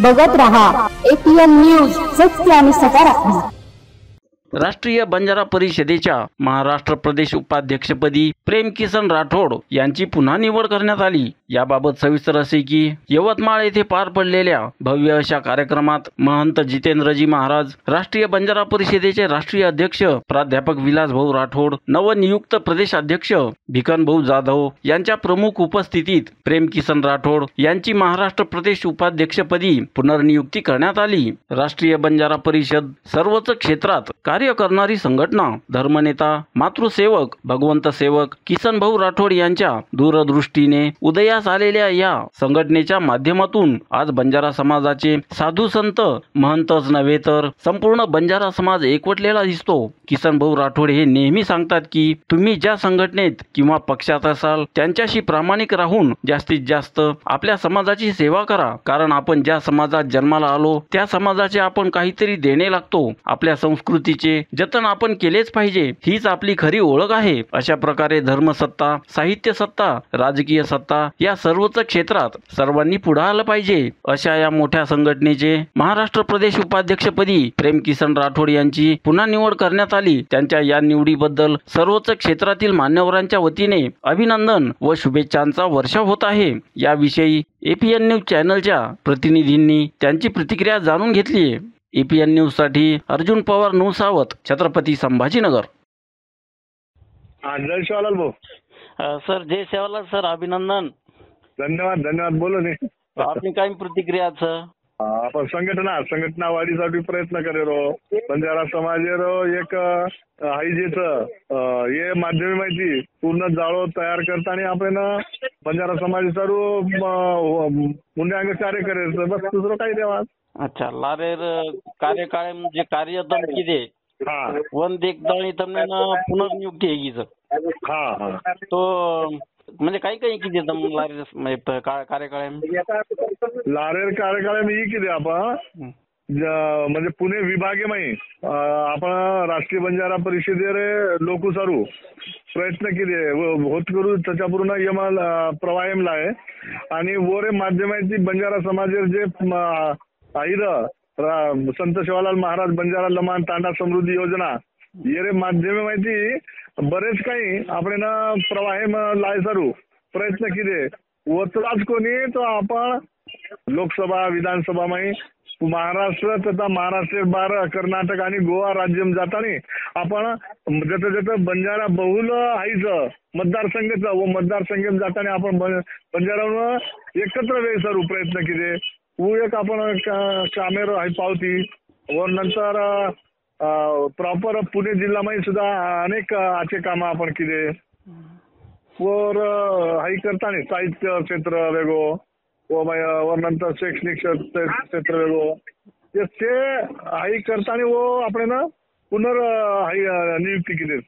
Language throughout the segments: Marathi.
बघत रहा APN न्यूज, सत्य आणि सकारात्मक. राष्ट्रीय बंजारा परिषदेच्या महाराष्ट्र प्रदेश उपाध्यक्षपदी प्रेमकिसन राठोड यांची पुन्हा निवड करण्यात आली. याबाबत सविस्तर असे की यवतमाळ येथे पार पडलेल्या भव्य अशा कार्यक्रमात महंत जितेंद्रजी महाराज, राष्ट्रीय बंजारा परिषदेचे राष्ट्रीय अध्यक्ष प्राध्यापक विलासभाऊ राठोड, नवनियुक्त प्रदेशाध्यक्ष भिकनभाऊ जाधव यांच्या प्रमुख उपस्थितीत प्रेमकिसन राठोड यांची महाराष्ट्र प्रदेश उपाध्यक्षपदी पुनर्नियुक्ती करण्यात आली. राष्ट्रीय बंजारा परिषद सर्वच क्षेत्रात कार्य करणारी संघटना, धर्मनेता, मातृसेवक, भगवंत सेवक किसनभाऊ राठोड यांच्या दूरदृष्टीने उदयास आलेल्या या संघटनेच्या माध्यमातून आज बंजारा समाजाचे साधू संत, महंतच नव्हे तर संपूर्ण बंजारा समाज एकवटलेला दिसतो. किसनभाऊ राठोड हे नेहमी सांगतात की तुम्ही ज्या संघटनेत किंवा पक्षात असाल त्यांच्याशी प्रामाणिक राहून जास्तीत जास्त आपल्या समाजाची सेवा करा, कारण आपण ज्या समाजात जन्माला आलो त्या समाजाचे आपण काहीतरी देणे लागतो. आपल्या संस्कृतीचे जतन आपण केलेच पाहिजे, हीच आपली खरी ओळख आहे. अशा प्रकारे धर्मसत्ता, साहित्य सत्ता, राजकीय सत्ता या सर्वच क्षेत्रात सर्वांनी पुढे आलं पाहिजे. अशा या मोठ्या संघटनेचे महाराष्ट्र प्रदेश उपाध्यक्षपदी प्रेमकिसन राठोड यांची पुन्हा निवड करण्यात आली. त्यांच्या या निवडीबद्दल सर्वच क्षेत्रातील मान्यवरांच्या वतीने अभिनंदन व शुभेच्छांचा वर्षाव होत आहे. याविषयी APN न्यूज चॅनलच्या प्रतिनिधींनी त्यांची प्रतिक्रिया जाणून घेतली. APN न्यूज साठी अर्जुन पवार, नौसावत, छत्रपती संभाजीनगर. जय शिवालाल भाऊ. सर, जय सेवालाल सर, अभिनंदन. धन्यवाद धन्यवाद. बोलो ने आपली काय प्रतिक्रिया सर? आपण संघटना वाढीसाठी प्रयत्न करे रो. बंजारा समाज रो एक हायजेच हे माध्यम माहिती पूर्ण जाळो तयार करताना आपण बंजारा समाज सर्व मुंड्यांग कार्य करे बस, दुसरं काही देवा. अच्छा, लारेर कार्यकाळ म्हणजे कार्यदम किती वन देखदाणी तमने पुनर्नियुक्ती आहे सर. तो म्हणजे काही काही किती दम लारेर कार्यकाळ लारेर कार्यकाळ मी किती आपण म्हणजे पुणे विभागे माही आपण राष्ट्रीय बंजारा परिषदेर लोकू सारू प्रयत्न केले होत करू त्याच्या पूर्ण यमाल प्रवायम लाय आणि वरे माध्यमाची बंजारा समाजेर जे संत शिवालाल महाराज बंजारा लमान तांडा समृद्धी योजना ये माध्यमे माहिती बरेच काही आपण प्रवाह लाय सारू प्रयत्न केले. वचलाच कोणी तो आपण लोकसभा विधानसभा माही महाराष्ट्र तथा महाराष्ट्र बार कर्नाटक आणि गोवा राज्य जाताना आपण जत बंजारा बहुल आईचं मतदारसंघाचं व मतदारसंघात जाताना आपण बंजारा एकत्र वेळ सारू प्रयत्न केले. एक आपण कामेर आहे पावती व नंतर प्रॉपर पुणे जिल्ह्यामध्ये सुद्धा अनेक आचे काम आपण केले. वर हाई करताना साहित्य क्षेत्र वेगळो व नंतर शैक्षणिक क्षेत्र वेगळो ते हाई करताना व आपण पुनर् नियुक्ती केली.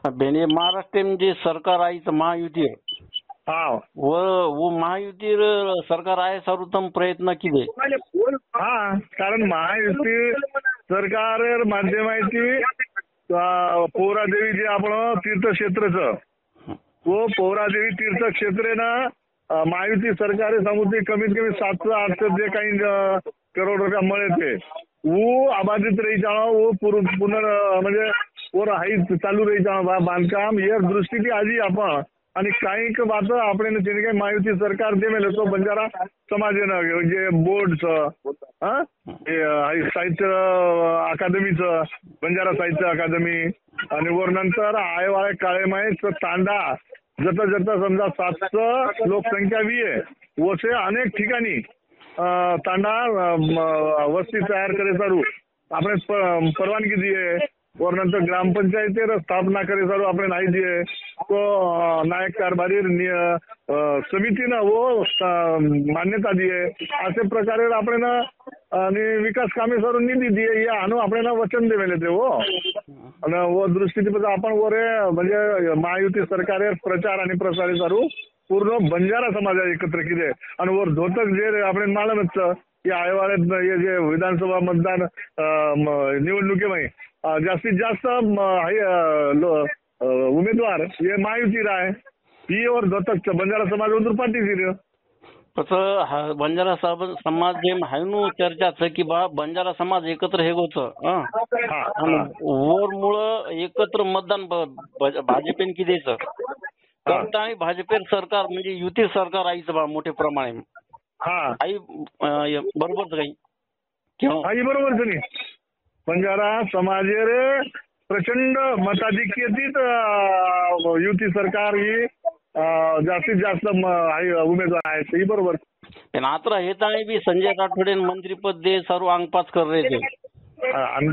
महाराष्ट्र म्हणजे सरकार आहे महायुती वो महायुती सरकार आहे सर्वोत्तम प्रयत्न केले. कारण महायुती सरकार माध्यमाची पौरादेवी जे आपण तीर्थक्षेत्रचं व पौरादेवी तीर्थक्षेत्रे ना महायुती सरकार सांगून कमीत कमी 700-800 जे काही करोड रुपया मिळते वो अबाधित रही जाणं वो म्हणजे वर हाई चालू रही जाणं बांधकाम या दृष्टी आधी आपण आणि काही बात आपण काही महायुती सरकार दे मेले तो बंजारा समाजेनं जे बोर्डचं साहित्य अकादमीचं बंजारा साहित्य अकादमी आणि वर नंतर आयवाळे काळे माहीत तांडा जत समजा 700 लोकसंख्या आहे वसे अनेक ठिकाणी तांडा वस्ती तयार करे सारू आपण परवानगी दिए और नंतर ग्रामपंचायतीर स्थापना करे सारू आपण नाही दिए तो नायक कारभारी समितीनं वो मान्यता दिए. अशा प्रकारे आपण आणि विकास कामे सारू निधी दिए या आणू आपण वचन देवेले ते हो आणि वो दृष्टीने आपण वरे म्हणजे महायुती सरकार प्रचार आणि प्रसार सारू पूर्ण बंजारा समाज एकत्र केले आणि वर धोतक जे आपण मालमच या आयवाळ्यात जे विधानसभा मतदान निवडणुकीमध्ये जास्तीत जास्त उमेदवार हे महायुती राय ही और धोतक बंजारा समाज पाठीशी तसं बंजारा समाज जे आहे नु चर्चाच की बा बंजारा समाज एकत्र हे गोच वर मुळे एकत्र मतदान भाजपेन की द्यायचं तर आणि भाजपेर सरकार म्हणजे युती सरकार आईचं बा मोठे प्रमाणे आई बरोबरच काही आई बरोबरच नाही. बंजारा समाजेर प्रचंड मताधिक्यतीत युती सरकार ही जास्तीत जास्त उमेदवार आहेत ही बरोबर. मात्र हे ताणी बी संजय राठोडे मंत्रीपद दे सर्व अंगपास कर रहे थे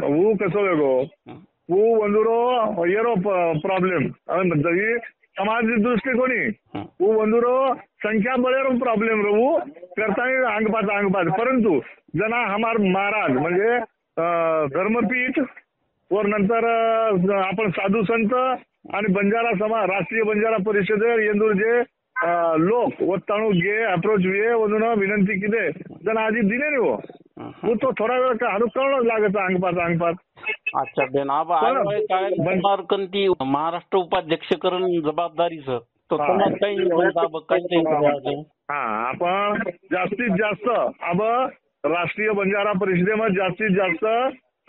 वो कसो वेगो वो ಒಂದೂರೋ येरो प्रॉब्लेम समाज दृष्टिकोनी वो ಒಂದೂರೋ संख्या बळेरो प्रॉब्लेम रहू करता अंगपास परंतु जना हमार महाराज म्हणजे धर्मपीठ वर नंतर आपण साधू संत आणि बंजारा समाज राष्ट्रीय बंजारा परिषद येंदूर जे लोक वत्ताणू गे अप्रोच वे वजून विनंती किती जण आधी दिले नाही हो तो थोडा वेळ हडून लागत अंगपास. अच्छा बेन काय कंती महाराष्ट्र उपाध्यक्ष करून जबाबदारीच आपण जास्तीत जास्त अब राष्ट्रीय बंजारा परिषदेमध्ये जास्तीत जास्त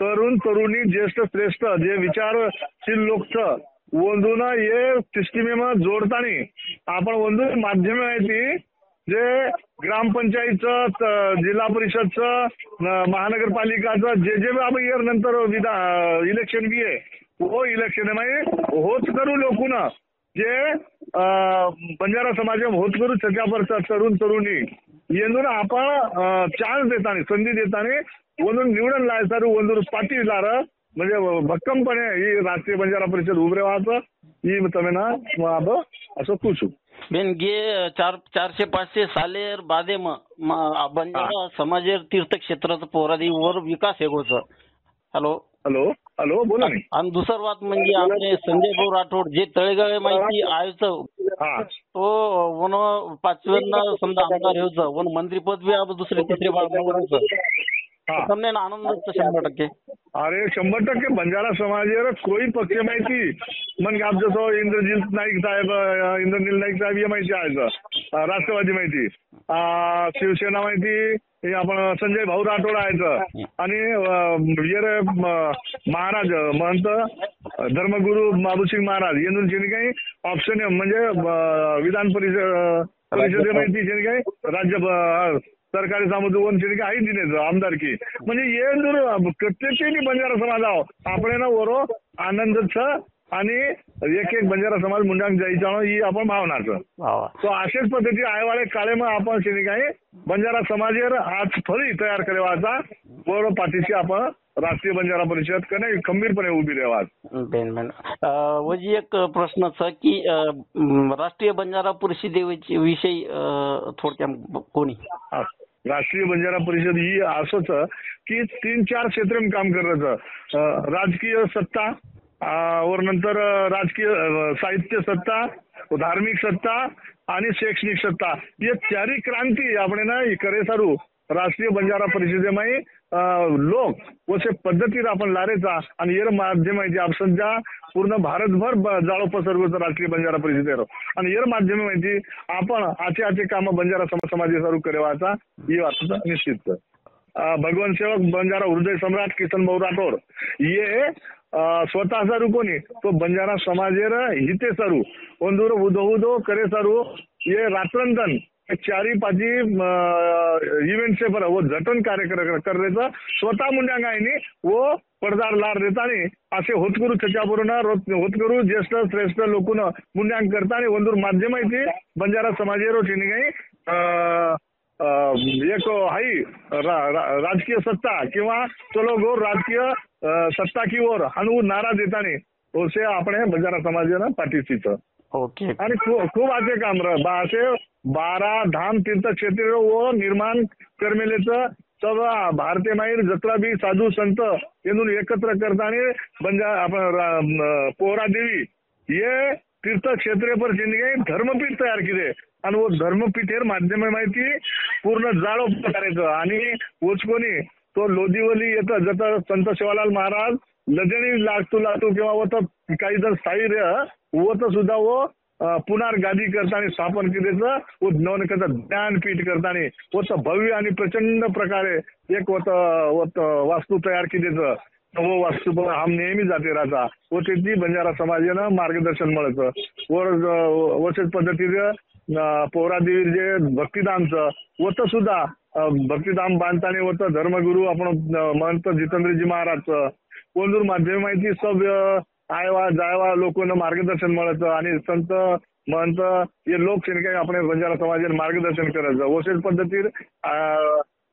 तरुण तरुणी ज्येष्ठ श्रेष्ठ जे विचारशील लोक वंदून ये सिस्टीमेम जोडतानी आपण वंदून माध्यम आहे ती जे ग्रामपंचायतचं जिल्हा परिषदचं महानगरपालिकाचं जे आपण येर नंतर इलेक्शन बी आहे हो इलेक्शन मध्ये होत करू लोकून जे बंजारा समाज होत करू त्याच्यावरचं तरुण तरुणी येऊन आपण चान्स देताना संधी देताना वंदून निवडून लायसारू वंदून पाठी लार म्हणजे भक्कमपणे ही राष्ट्रीय बंजारा परिषद उभे व्हायचं ही તમે ना असं खुश बेन गे 400-500 सालेर बादे बंजारा समाजेर तीर्थक्षेत्राचं पोरादी वर विकास हे गोच. हॅलो हॅलो बोला नाही. आणि दुसरी बात म्हणजे आपले संजय भाऊ राठोड जे तळेगाव माहिती आयोजक तो वन 5व्यांना समजा आमदार हेच वन मंत्रीपद बी अब दुसरे तिसरे बाळगून તમને आनंद 100%. अरे 100% बंजारा समाजेर कोई पक्ष माहिती मग आप जसं इंद्रनील नाईक साहेब हे माहिती आहे राष्ट्रवादी माहिती शिवसेना माहिती आपण संजय भाऊ राठोड आहेत आणि महाराज महंत धर्मगुरू बाबूसिंग महाराज यांनी ज्यांनी काही ऑप्शन म्हणजे विधान परिषदे माहिती ज्यांनी काही राज्य सरकारी सामुदायिक त्यांनी काही दिले आमदारकी म्हणजे ये प्रत्येक बंजारा समाज आहो आपण वरो आनंदच आणि एक बंजारा समाज मुंडांक जायचा ही आपण भावनाचं तो अशाच पद्धती आयवाळे काळे मग आपण शेनी काही बंजारा समाजेर आज फळी तयार करायचा बरोबर पाठीशी आपण राष्ट्रीय बंजारा परिषद कने खंबीरपणे उभी राहावा. वजी एक प्रश्न की राष्ट्रीय बंजारा परिषदेविषयी थोडक्यात कोणी राष्ट्रीय बंजारा परिषद ही असंच की 3-4 क्षेत्र काम करायचं राजकीय सत्ता वर नंतर राजकीय साहित्य सत्ता धार्मिक सत्ता आणि शैक्षणिक सत्ता हे चारी क्रांती आपण ना करे सारू राष्ट्रीय बंजारा परिषदेमध्ये लोक वसे पद्धतीने आपण लारेचा आणि येर माध्यम आहे आपण सध्या पूर्ण भारतभर जाळो पसरवतो राष्ट्रीय बंजारा परिषदेवर आणि येर माध्यम माहिती आपण आचे काम बंजारा समाज सारू करेवाचा ही वाटतं निश्चित. भगवान सेवक बंजारा हृदय सम्राट किसन भाऊ राठोड ये स्वतः सारू कोणी तो बंजारा समाजेर हिते सारू ಒಂದೂರು उदो करे सारू ये रात्रंतन 4-5 इव्हेंट से पर वो जतन कार्य कर रहे स्वतः मुंड्यांग आहे वो पडदार लार देतानी असे होतकरू त्याच्यावरून होतकरू ज्येष्ठ श्रेष्ठ लोकून मुंड्यांग करताना ಒಂದೂರು माध्यम आहे बंजारा समाजेरो चिनी एक हाई राजकीय सत्ता किंवा चलो गो राजकीय सत्ता की ओर हनु नारा देतानी ओसे आपण बंजारा समाजानं पाठीशीच ओके आणि खूप असे काम असे 12 धाम तीर्थ क्षेत्र व निर्माण करमेलेचं सर्व भारतीय माहीर जत्रा बी साधू संत येऊन एकत्र करताना बंजारा आपण पोहरा देवी ये तीर्थ क्षेत्र पर जिंदगी धर्मपीठ तयार केले आणि वो धर्मपीठेर माध्यम माहिती पूर्ण जाळो करायचं आणि कोणी तो लोदीवली येतं जत संत शिवालाल महाराज लजणी लागतो किंवा व काही जर स्थायी व तर सुद्धा वो पुनर्गादी करताना स्थापन केल्याचं व नवनकचं ज्ञानपीठ करताना होतं भव्य आणि प्रचंड प्रकारे एक होतं वास्तू तयार केल्याचं नवं वास्तू हम नेहमी जाते राहता व त्याची बंजारा समाजानं मार्गदर्शन मिळतं वरच पद्धतीचं पोहरादेवी जे भक्तिधामचं होतं सुद्धा भक्तिधाम बांधताना होतं धर्मगुरू आपण महंत जितेंद्रजी महाराजचं कोंदूर माध्यम माहिती सब आयवा जायवा लोकांना मार्गदर्शन मिळतं आणि संत महंत हे लोक काही आपण बंजारा समाजाने मार्गदर्शन करायचं वसेच पद्धतीर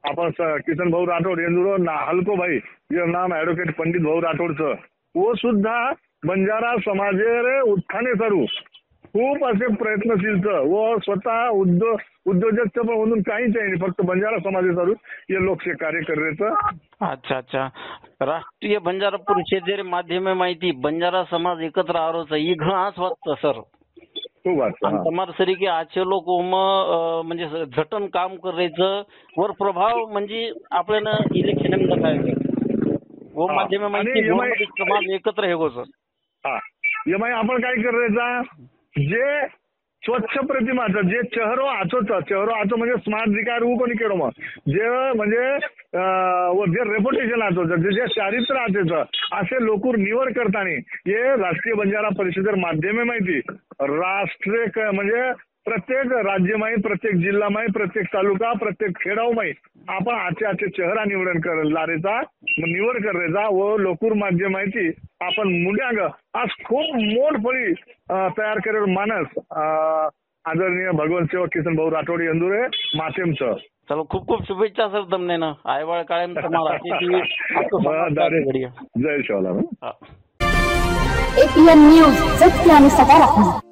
आपण किसन भाऊ राठोड यांचं हलको भाई जे नाम ऍडव्होकेट पंडित भाऊ राठोडचं वो सुद्धा बंजारा समाजे उत्थाने करू खूप असे प्रयत्नशील व स्वतः उद्योजक पण म्हणून काहीच नाही फक्त बंजारा समाजाचं हे लोकसे कार्य करायचं. अच्छा राष्ट्रीय बंजारा परिषदेर माध्यमे माहिती बंजारा समाज एकत्र आरोच ई घणं आस वाटतं सर खूप वाटतं તમારા તરીકે આછે લોકો म्हणजे झटन काम करायचं वर प्रभाव म्हणजे आपल्याला इलेक्शन देखायचं व माध्यमे माहिती समाज एकत्र हे सर. हा एमाय आपण काय करायचा जे स्वच्छ प्रतिमाचं जे चेहरो आचो म्हणजे स्मार्ट दिकार ऊ कोणी केडो मग जे म्हणजे जे रेप्युटेशन आचोचं जे चारित्र्य आचेचं असे लोक निवड करताना हे राष्ट्रीय बंजारा परिषदेर माध्यमे माहिती राष्ट्रीय म्हणजे प्रत्येक राज्यमाई प्रत्येक जिल्हामाई प्रत्येक तालुका प्रत्येक खेडावमाई आपण आचे चेहरा निवड करायचा व लोकूर माध्यम माहिती आपण मुंड्यांग आज खूप मोठ फळी तयार करेल मानस आदरणीय भगवंत सेवक किसन भाऊ राठोड यांदुरे माध्यमचं. चलो खूप शुभेच्छा सर તમને आयवाळ कायम તમારા जय शिवलाल. APN न्यूज सत्य आणि सकारात्मक.